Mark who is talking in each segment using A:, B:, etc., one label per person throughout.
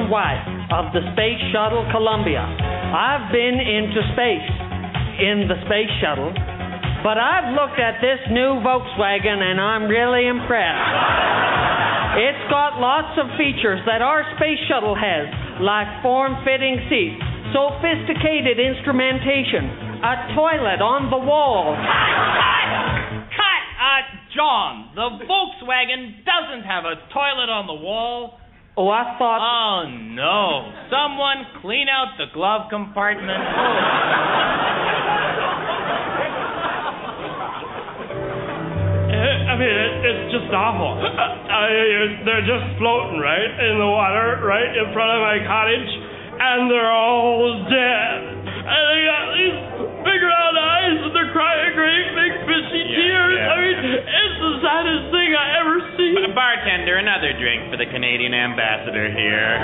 A: wife of the Space Shuttle Columbia. I've been into space in the Space Shuttle, but I've looked at this new Volkswagen and I'm really impressed. It's got lots of features that our Space Shuttle has, like form-fitting seats, sophisticated instrumentation, a toilet on the wall.
B: Cut! John, the Volkswagen doesn't have a toilet on the wall.
A: Oh, I thought...
B: Oh, no. Someone clean out the glove compartment.
C: I mean, it's just awful. They're just floating, right, in the water, right in front of my cottage, and they're all dead. And they got these big round eyes, and they're crying great big fishy tears.
B: Yeah.
C: I mean, it's the saddest thing I ever see.
B: Bartender, another drink for the Canadian ambassador here.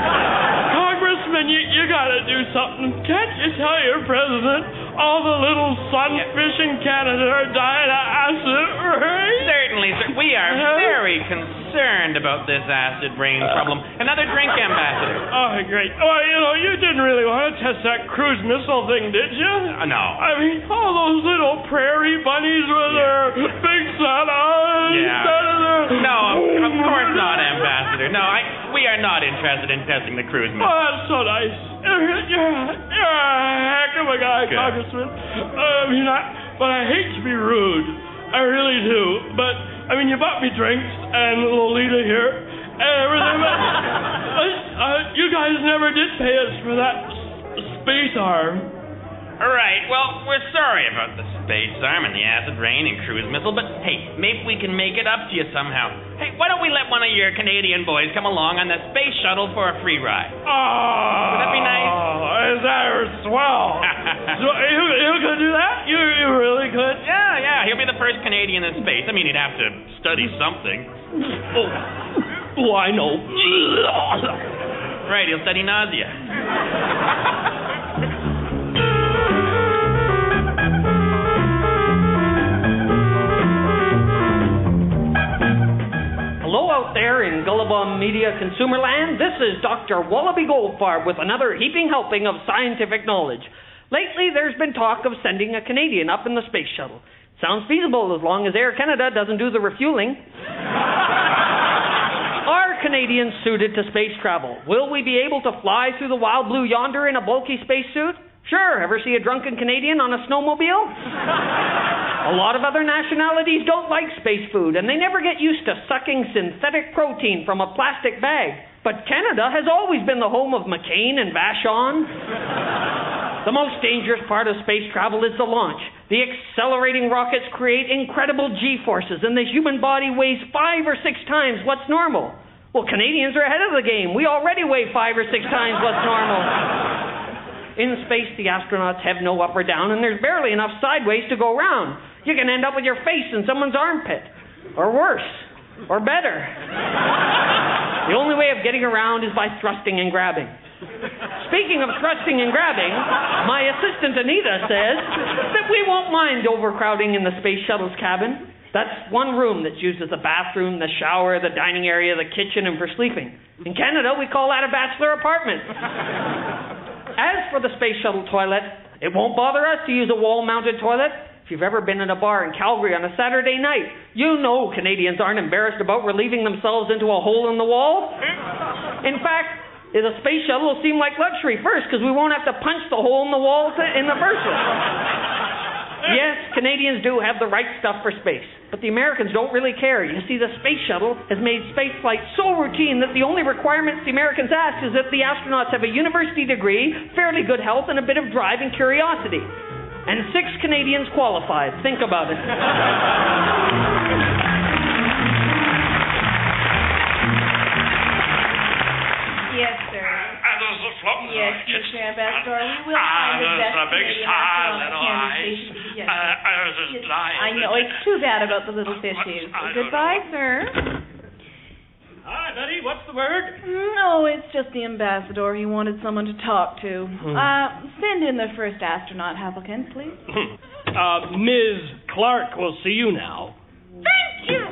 C: Congressman, you gotta do something. Can't you tell your president all the little sunfish in Canada are dying of acid rain?
B: Certainly, sir. We are very concerned about this acid rain problem. Another drink, ambassador.
C: Oh, great. Well, you didn't really want to test that cruise missile thing, did you?
B: No.
C: I mean, all those little prairie bunnies with their big sun eyes.
B: Yeah. No, of course not, ambassador. No, we are not interested in testing the cruise missile.
C: Oh, that's so nice. You're a heck of a guy,
B: Good.
C: Congressman. But I hate to be rude. I really do. But, I mean, you bought me drinks and Lolita here and everything. But you guys never did pay us for that space arm.
B: Right, well, we're sorry about the space arm and the acid rain and cruise missile, but hey, maybe we can make it up to you somehow. Hey, why don't we let one of your Canadian boys come along on the space shuttle for a free ride?
C: Oh,
B: would that be nice?
C: Is that swell? So you could do that? You really could?
B: Yeah, he'll be the first Canadian in space. I mean, he'd have to study something.
C: Oh, I know.
B: Right, he'll study nausea.
A: Hello out there in Gullibum Media Consumer Land. This is Dr. Wallaby Goldfarb with another heaping helping of scientific knowledge. Lately, there's been talk of sending a Canadian up in the space shuttle. Sounds feasible as long as Air Canada doesn't do the refueling. Are Canadians suited to space travel? Will we be able to fly through the wild blue yonder in a bulky spacesuit? Sure. Ever see a drunken Canadian on a snowmobile? A lot of other nationalities don't like space food, and they never get used to sucking synthetic protein from a plastic bag. But Canada has always been the home of McCain and Vachon. The most dangerous part of space travel is the launch. The accelerating rockets create incredible G-forces, and the human body weighs 5 or 6 times what's normal. Well, Canadians are ahead of the game. We already weigh 5 or 6 times what's normal. In space, the astronauts have no up or down, and there's barely enough sideways to go around. You can end up with your face in someone's armpit. Or worse. Or better. The only way of getting around is by thrusting and grabbing. Speaking of thrusting and grabbing, my assistant Anita says that we won't mind overcrowding in the space shuttle's cabin. That's one room that's used as a bathroom, the shower, the dining area, the kitchen, and for sleeping. In Canada, we call that a bachelor apartment. As for the space shuttle toilet, it won't bother us to use a wall-mounted toilet. If you've ever been in a bar in Calgary on a Saturday night, you know Canadians aren't embarrassed about relieving themselves into a hole in the wall. In fact, the space shuttle will seem like luxury first because we won't have to punch the hole in the wall in the first place. Yes, Canadians do have the right stuff for space, but the Americans don't really care. You see, the space shuttle has made space flight so routine that the only requirements the Americans ask is that the astronauts have a university degree, fairly good health, and a bit of drive and curiosity. And 6 Canadians qualified. Think about it.
D: Yes, sir. Yes, Mr. Ambassador, we will find the best Canadian astronaut candidate. Yes. I know, it's too bad about the little fishies. Goodbye, sir.
C: Hi, Betty, what's the word?
D: No, it's just the ambassador. He wanted someone to talk to. Send in the first astronaut applicant, please.
C: Ms. Clark will see you now.
D: Thank you.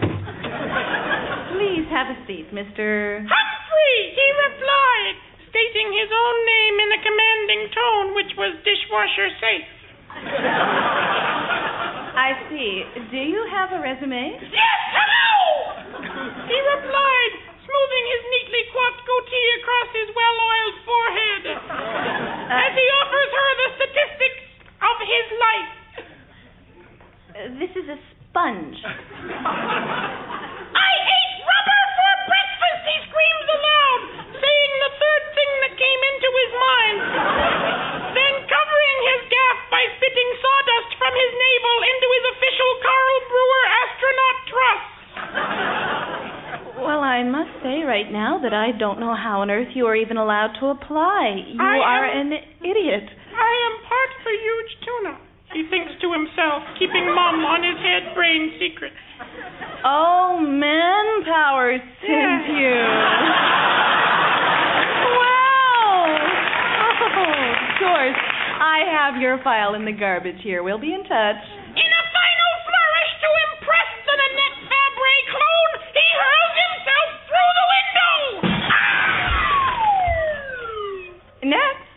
D: Please have a seat, Mr.
E: Humphrey, he replied. stating his own name in a commanding tone, which was dishwasher safe.
D: I see. Do you have a resume?
E: Yes, hello! He replied, smoothing his neatly coiffed goatee across his well-oiled forehead, as he offers her the statistics of his life.
D: This is a sponge.
E: I ate rubber for breakfast, he screams aloud, saying the third thing that came into his mind. Then covering his gaffe by spitting sawdust from his navel into his official Carl Brewer astronaut truss.
D: Well, I must say right now that I don't know how on earth you are even allowed to apply. You are an idiot.
E: I am part of a huge tuna, he thinks to himself, keeping mum on his head brain secret.
D: Oh, manpower sent you. Wow! Oh, of course. I have your file in the garbage here. We'll be in touch.
E: In a final flourish to impress the Nanette Fabre clone, he hurls himself through the window!
D: Next.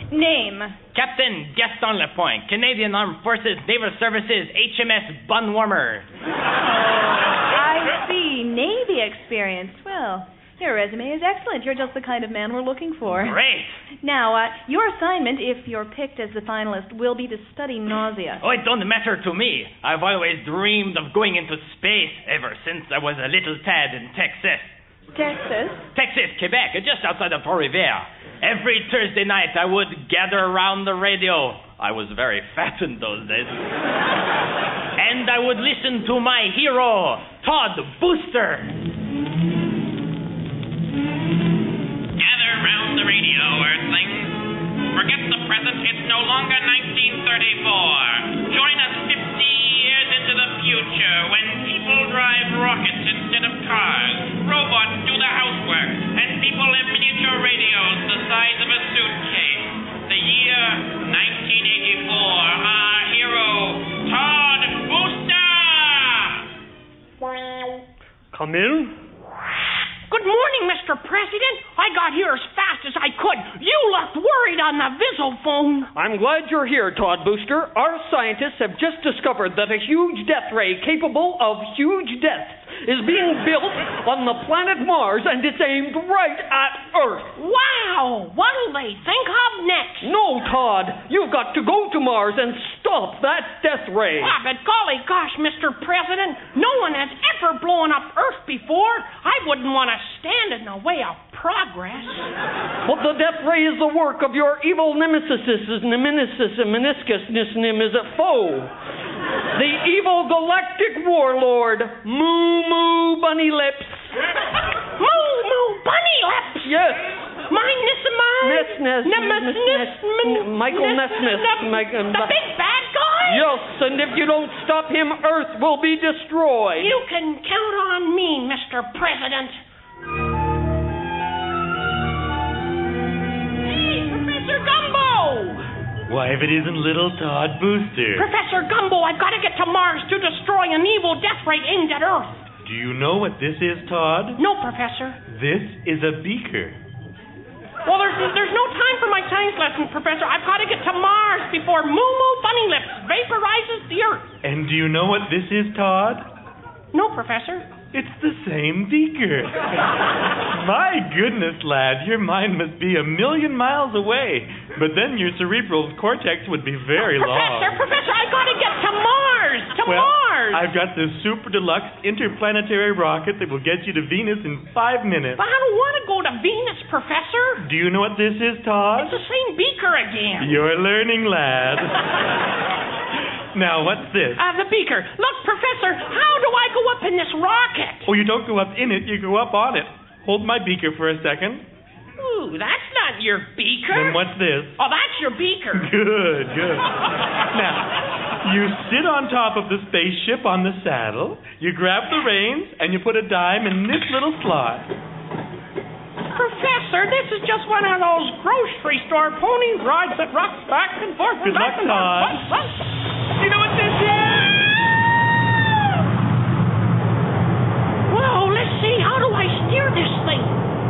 D: Name.
F: Captain Gaston Lapointe, Canadian Armed Forces, Naval Services, HMS Bunwarmer.
D: I see. Navy experience. Well, your resume is excellent. You're just the kind of man we're looking for.
F: Great.
D: Now, your assignment, if you're picked as the finalist, will be to study nausea.
F: Oh, it don't matter to me. I've always dreamed of going into space ever since I was a little tad in Texas. Texas, Quebec, just outside of Trois-Rivières. Every Thursday night I would gather around the radio. I was very fat in those days. And I would listen to my hero, Todd Booster.
B: Gather round the radio, Earthlings. Forget the present, it's no longer 1934. Join us 50 years into the future when people drive rockets instead of cars, robots do the housework, and people have miniature radios the size of a suitcase. The year 1984. Our hero, Todd Booster!
C: Come in.
E: Good morning, Mr. President. I got here as fast as I could. You looked worried on the Visophone.
A: I'm glad you're here, Todd Booster. Our scientists have just discovered that a huge death ray capable of huge deaths is being built on the planet Mars, and it's aimed right at Earth.
E: Wow! What'll they think of next?
A: No, Todd. You've got to go to Mars and stop that death ray.
E: Ah, but golly gosh, Mr. President, no one has ever blown up Earth before. I wouldn't want to stand in the way of progress.
A: But the death ray is the work of your evil nemesis, foe. The evil galactic warlord, Moo Bunnylips.
E: Moo Bunnylips?
A: Yes.
E: Michael
A: Nesmith.
E: The big bad guy?
A: Yes, and if you don't stop him, Earth will be destroyed.
E: You can count on me, Mr. President. Hey, Professor Gumbo!
G: Why, if it isn't little Todd Booster.
E: Professor Gumbo, I've got to get to Mars to destroy an evil death ray aimed at Earth.
G: Do you know what this is, Todd?
E: No, Professor.
G: This is a beaker.
E: Well, there's no time for my science lesson, Professor. I've got to get to Mars before Moo Bunnylips vaporizes the Earth.
G: And do you know what this is, Todd?
E: No, Professor.
G: It's the same beaker. My goodness, lad, your mind must be 1,000,000 miles away. But then your cerebral cortex would be very long.
E: Professor, I gotta get to Mars! Mars!
G: I've got this super deluxe interplanetary rocket that will get you to Venus in 5 minutes.
E: But I don't want to go to Venus, Professor.
G: Do you know what this is, Todd?
E: It's the same beaker again.
G: You're learning, lad. Now, what's this?
E: The beaker. Look, Professor, how do I go up in this rocket?
G: Oh, you don't go up in it, you go up on it. Hold my beaker for a second.
E: Ooh, that's not your beaker.
G: Then what's this?
E: Oh, that's your beaker.
G: Good. Now, you sit on top of the spaceship on the saddle, you grab the reins, and you put a dime in this little slot.
E: Professor, this is just one of those grocery store pony rides that rocks back and forth.
G: Good luck, Todd.
E: You know what this is? Whoa, let's see. How do I steer this thing?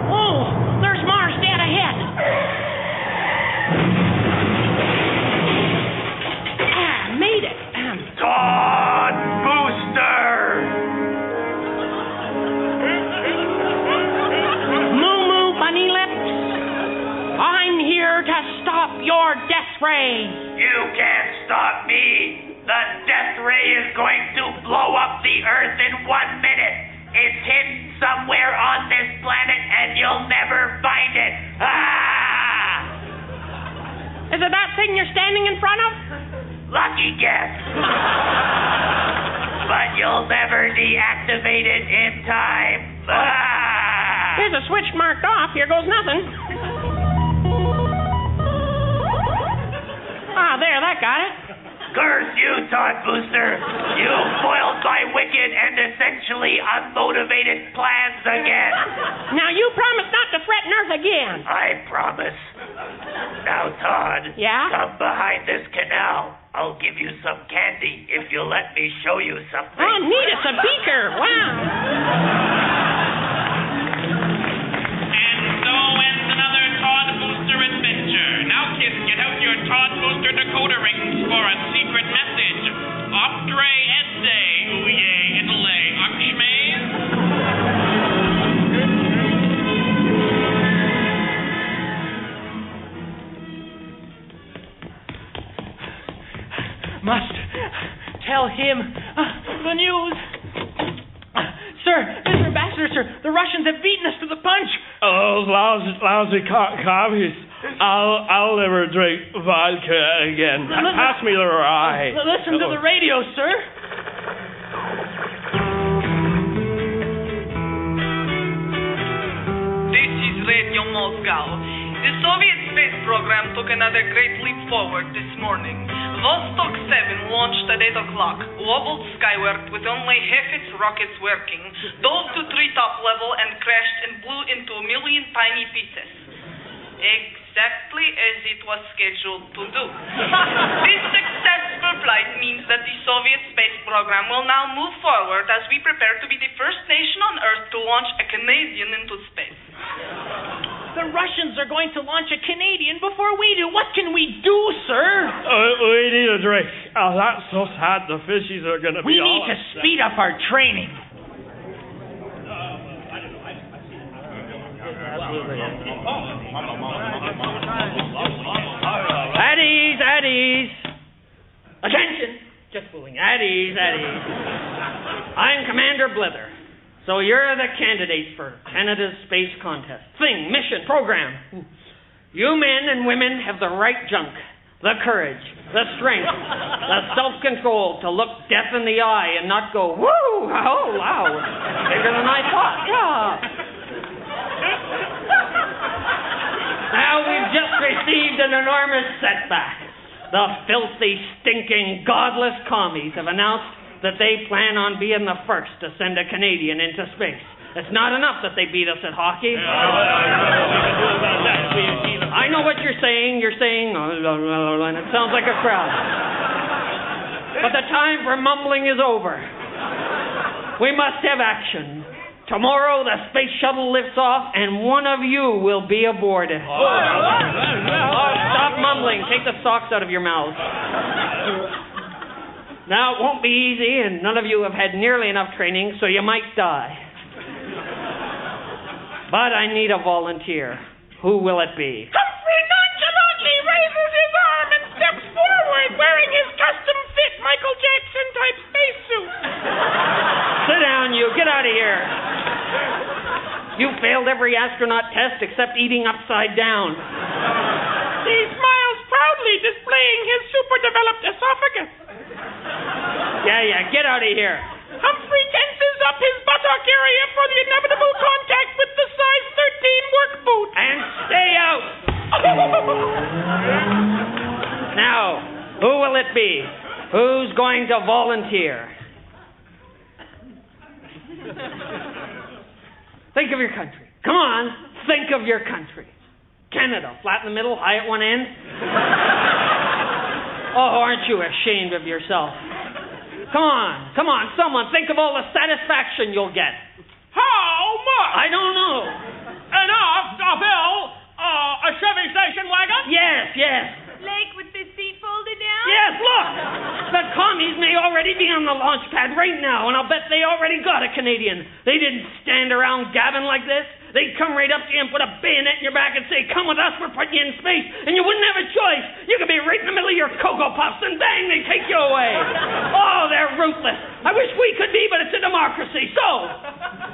E: Oh, there's Mars dead ahead. Made it.
F: Todd Booster!
E: Moo Bunnylips. I'm here to stop your death ray.
F: You can't stop me. The death ray is going to blow up the Earth in 1 minute. It's hidden somewhere on this planet and you'll never find it. Ah!
E: Is it that thing you're standing in front of?
F: Lucky guess. But you'll never deactivate it in time. Ah!
E: There's a switch marked off. Here goes nothing. There, that got it.
F: Curse you, Todd Booster. You foiled my wicked and essentially unmotivated plans again.
E: Now, you promise not to threaten Earth again.
F: I promise. Now, Todd.
E: Yeah?
F: Come behind this canal. I'll give you some candy if you'll let me show you something.
E: Oh, neat. It's a beaker. Wow.
B: And so ends another Todd Booster adventure. Now, kids, get out your Todd Booster decoder rings for a secret message. Optre esse, ouye, itale, akshmaze.
F: Must tell him the news. Sir, Mr. Ambassador, sir, the Russians have beaten us to the punch.
C: Oh, lousy commies. I'll never drink vodka again. Pass me the rye.
F: Listen to the radio, sir.
H: This is Radio Moscow. The Soviet space program took another great leap forward this morning. Vostok 7 launched at 8 o'clock, wobbled skyward with only half its rockets working, dove to treetop level and crashed and blew into a million tiny pieces. Exactly as it was scheduled to do. This successful flight means that the Soviet space program will now move forward as we prepare to be the first nation on Earth to launch a Canadian into space.
F: The Russians are going to launch a Canadian before we do. What can we do, sir?
C: We need a drink. Oh, that's so sad. The fishies are going to be
F: We need to speed up our training.
A: At ease, at ease. Attention. Just fooling. At ease, at ease. I'm Commander Blither. So you're the candidates for Canada's space contest. Thing, mission, program. You men and women have the right junk, the courage, the strength, the self-control to look death in the eye and not go, woo, oh, wow, bigger than I thought, yeah. Now we've just received an enormous setback. The filthy, stinking, godless commies have announced that they plan on being the first to send a Canadian into space. It's not enough that they beat us at hockey. I know what you're saying. You're saying, and it sounds like a crowd. But the time for mumbling is over. We must have action. Tomorrow the space shuttle lifts off and one of you will be aboard it. Stop mumbling. Take the socks out of your mouth. Now, it won't be easy, and none of you have had nearly enough training, so you might die. But I need a volunteer. Who will it be?
E: Humphrey nonchalantly raises his arm and steps forward, wearing his custom-fit Michael Jackson-type spacesuit.
A: Sit down, you. Get out of here. You failed every astronaut test except eating upside down.
E: He smiles proudly, displaying his super-developed esophagus.
A: Yeah, get out of here.
E: Humphrey tenses up his buttock area for the inevitable contact with the size 13 work boot.
A: And stay out. Now, who will it be? Who's going to volunteer? Think of your country. Come on, think of your country. Canada, flat in the middle, high at one end. Oh, aren't you ashamed of yourself? Come on, someone, think of all the satisfaction you'll get.
E: How much?
A: I don't know.
E: Enough, Bill.
F: Oh, a Chevy station wagon?
A: Yes.
D: Like with the seat folded down?
A: Yes, look! The commies may already be on the launch pad right now, and I'll bet they already got a Canadian. They didn't stand around gabbing like this. They'd come right up to you and put a bayonet in your back and say, come with us, we're putting you in space. And you wouldn't have a choice. You could be right in the middle of your Cocoa Puffs, and bang, they take you away. Oh, they're ruthless. I wish we could be, but it's a democracy. So,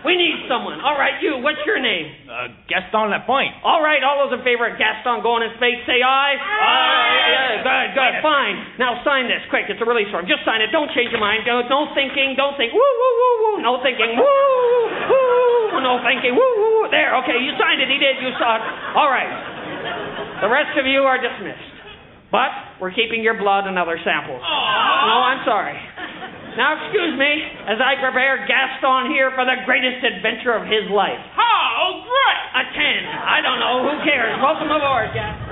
A: we need someone. All right, you, what's your name?
F: Gaston Lapointe.
A: All right, all those in favor of Gaston going in space, say aye. Aye. Yeah, good, fine. Now sign this, quick. It's a release form. Just sign it. Don't change your mind. No thinking. Don't think. Woo, woo, woo, woo. No thinking. Woo, woo. No thinking. Woo, woo. There, okay, you signed it. He did. You saw it. All right. The rest of you are dismissed. But we're keeping your blood and other samples. No, I'm sorry. Now, excuse me, as I prepare Gaston here for the greatest adventure of his life.
F: Oh, great!
A: A 10. I don't know. Who cares? Welcome aboard, Gaston.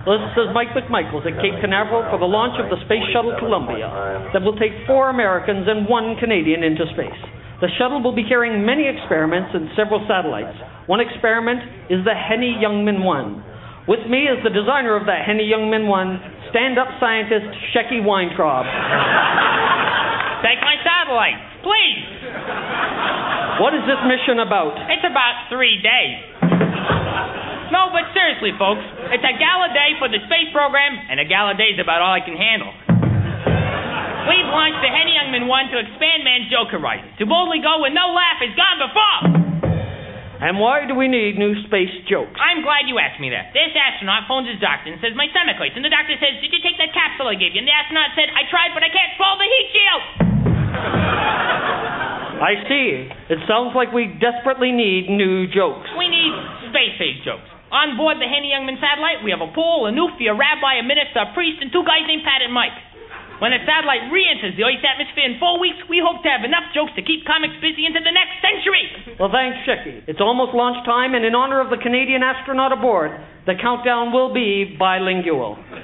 A: This is Mike McMichaels at Cape Canaveral for the launch of the Space Shuttle Columbia that will take 4 Americans and 1 Canadian into space. The shuttle will be carrying many experiments and several satellites. One experiment is the Henny Youngman 1. With me is the designer of the Henny Youngman 1, stand-up scientist Shecky Weintraub.
F: Take my satellite, please.
A: What is this mission about?
F: It's about 3 days. No, but seriously, folks, it's a gala day for the space program, and a gala day is about all I can handle. We've launched the Henny Youngman 1 to expand man's joke horizons, to boldly go where no laugh has gone before.
A: And why do we need new space jokes?
F: I'm glad you asked me that. This astronaut phones his doctor and says, my stomach hurts. And the doctor says, did you take that capsule I gave you? And the astronaut said, I tried, but I can't swallow the heat shield.
A: I see. It sounds like we desperately need new jokes.
F: We need space-age jokes. On board the Henny Youngman satellite, we have a pool, a newfie, a rabbi, a minister, a priest, and 2 guys named Pat and Mike. When the satellite re-enters the Earth's atmosphere in 4 weeks, we hope to have enough jokes to keep comics busy into the next century.
A: Well, thanks, Shecky. It's almost launch time, and in honor of the Canadian astronaut aboard, the countdown will be bilingual.
I: 10, 9,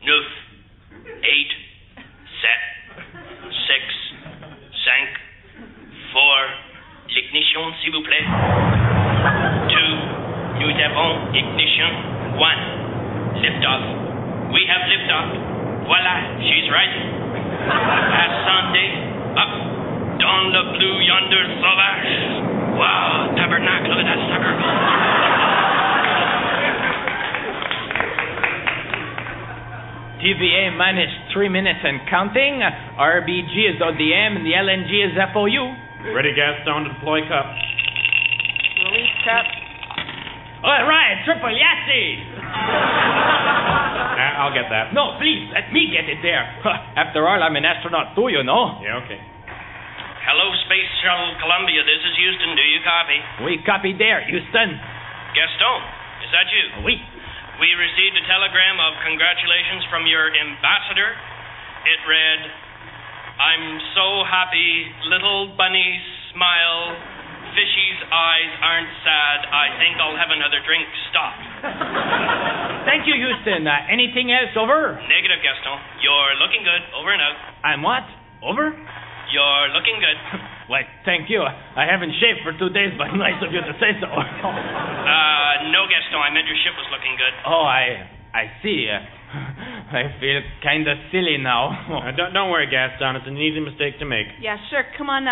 I: 8, 7, 6, 5, 4, l'ignition, s'il vous plaît. 2, nous avons ignition. 1. Liftoff. We have liftoff. Voila, she's rising. Ascendez up dans le blue yonder sauvage. Wow, tabernacle, look at that sucker go.
F: TVA minus 3 minutes and counting. RBG is ODM and the LNG is FOU.
G: Ready, Gaston, to deploy cup.
D: Release cup.
F: All right, triple Yahtzee.
G: I'll get that.
F: No, please, let me get it there. After all, I'm an astronaut too, you know.
G: Yeah, okay.
I: Hello, Space Shuttle Columbia. This is Houston. Do you copy?
F: We copy there, Houston.
I: Gaston, is that you?
F: Oui.
I: We received a telegram of congratulations from your ambassador. It read, I'm so happy, little bunny smile, fishy's eyes aren't sad, I think I'll have another drink, stop.
F: Thank you, Houston. Anything else, over?
I: Negative, Gaston. You're looking good, over and out.
F: I'm what? Over?
I: You're looking good.
F: Why, thank you. I haven't shaved for 2 days, but nice of you to say so.
I: No, Gaston, I meant your ship was looking good.
F: Oh, I see. I feel kind of silly now.
G: Don't worry, Gaston. It's an easy mistake to make.
D: Yeah, sure. Come on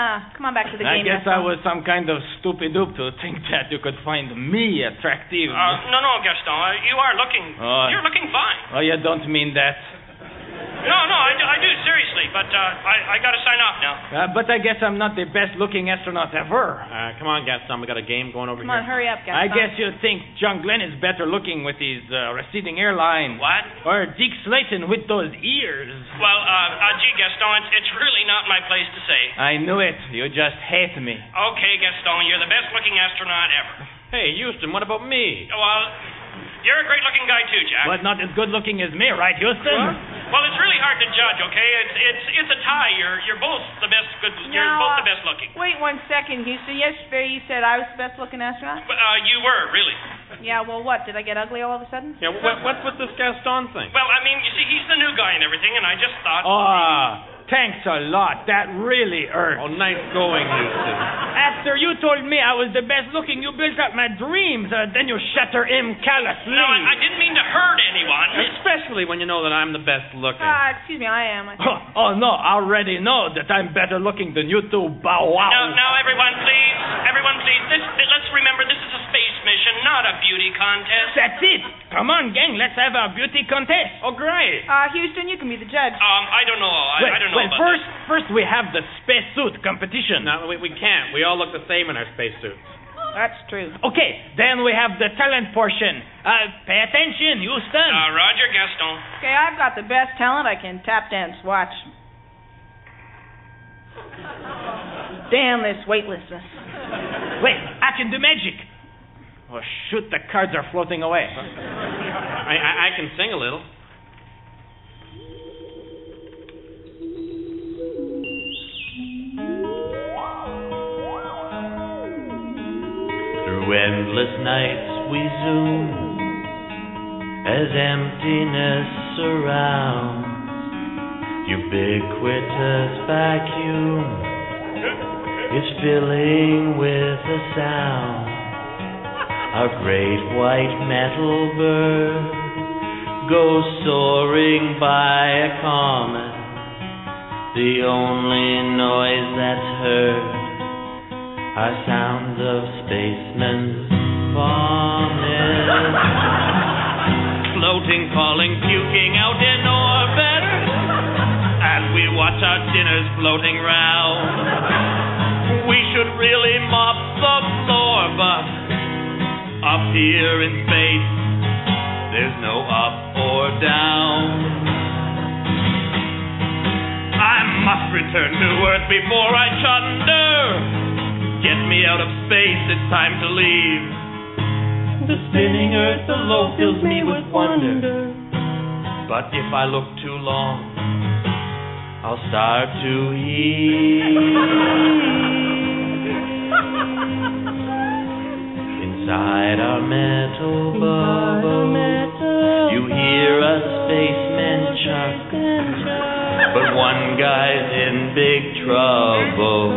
D: back to the
F: I
D: game.
F: guess I was some kind of stupid oop to think that you could find me attractive.
I: No, Gaston. You are looking... you're looking fine.
F: Oh, you don't mean that?
I: No, I do, seriously. But I got to sign off now.
F: But I guess I'm not the best-looking astronaut ever.
G: Come on, Gaston. We got a game going over
D: Come
G: here.
D: on, hurry up, Gaston.
F: I guess you think John Glenn is better looking with his receding hairline.
I: What?
F: Or Deke Slayton with those ears.
I: Well, gee, Gaston, it's really not my place to say.
F: I knew it. You just hate me.
I: Okay, Gaston, you're the best-looking astronaut ever.
G: Hey, Houston, what about me?
I: Well, you're a great-looking guy too, Jack.
F: But not as good-looking as me, right, Houston?
I: Well, it's really hard to judge, okay? It's a tie. You're both the best. You're both the best looking.
D: Wait 1 second, Houston. Yesterday you said I was the best looking astronaut?
I: You were, really.
D: Yeah, well, what? Did I get ugly all of a sudden?
G: Yeah, what's with this Gaston thing?
I: Well, I mean, you see, he's the new guy and everything, and I just thought...
F: thanks a lot. That really hurts.
B: Oh, nice going, Houston.
F: After you told me I was the best looking, you built up my dreams. Then you shatter him callously.
I: No, I didn't mean to hurt anyone.
B: Especially when you know that I'm the best looking.
D: Excuse me, I am.
F: Oh, no, I already know that I'm better looking than you two. Bow wow.
I: Now, everyone, please. Everyone, please. Let's remember this is a space mission, not a beauty contest.
F: That's it. Come on, gang. Let's have our beauty contest.
B: Oh, great.
D: Houston, you can be the judge.
I: I don't know. I don't know about
F: first we have the spacesuit competition.
B: No, we can't. We all look the same in our spacesuits.
D: That's true.
F: Okay, then we have the talent portion. Pay attention, Houston.
I: Roger, Gaston.
D: Okay, I've got the best talent. I can tap dance. Watch. Damn this weightlessness.
F: Wait, I can do magic. Oh, shoot, the cards are floating away.
B: I can sing a little.
J: Through endless nights we zoom as emptiness surrounds. Ubiquitous vacuum is filling with a sound. A great white metal bird goes soaring by a comet. The only noise that's heard are sounds of spacemen's vomit.
B: Floating, falling, puking out in orbit as we watch our dinners floating round. We should really mop the floor, but up here in space, there's no up or down. I must return to Earth before I chunder. Get me out of space, it's time to leave.
J: The spinning Earth below fills me with wonder.
B: But if I look too long,
J: I'll start to heave. Inside our metal bubble, you hear a spaceman chuck. But one guy's in big trouble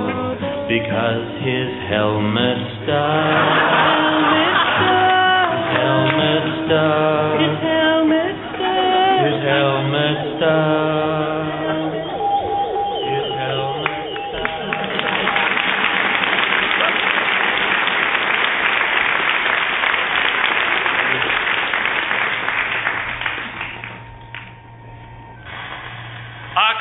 J: because his helmet stuck. His helmet stuck. His helmet stuck. His helmet stuck.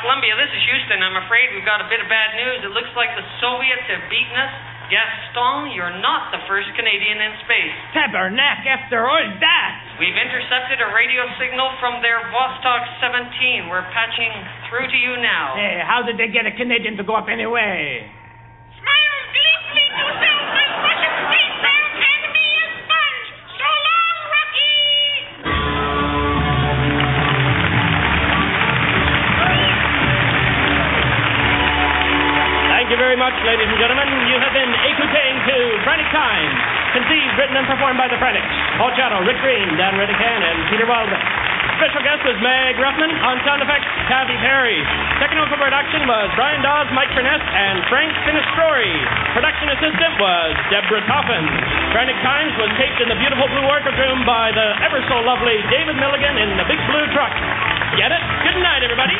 A: Columbia, this is Houston. I'm afraid we've got a bit of bad news. It looks like the Soviets have beaten us. Gaston, you're not the first Canadian in space.
F: Tabernacle, after all that!
A: We've intercepted a radio signal from their Vostok 17. We're patching through to you now.
F: Hey, how did they get a Canadian to go up anyway?
E: Smile gleefully to self as Russian spacebound and be a sponge. So long, Rocky!
C: Thank you very much, ladies and gentlemen. You have been écouting to Frantic Times, conceived, written, and performed by the Frantics. Paul Chatto, Rick Green, Dan Redican, and Peter Wildman. Special guest was Meg Ruffman. On sound effects, Kathy Perry. Technical production was Brian Dawes, Mike Furness, and Frank Sinestrori. Production assistant was Deborah Coffin. Frantic Times was taped in the beautiful Blue Orchid Room by the ever-so-lovely David Milligan in the big blue truck. Get it? Good night, everybody.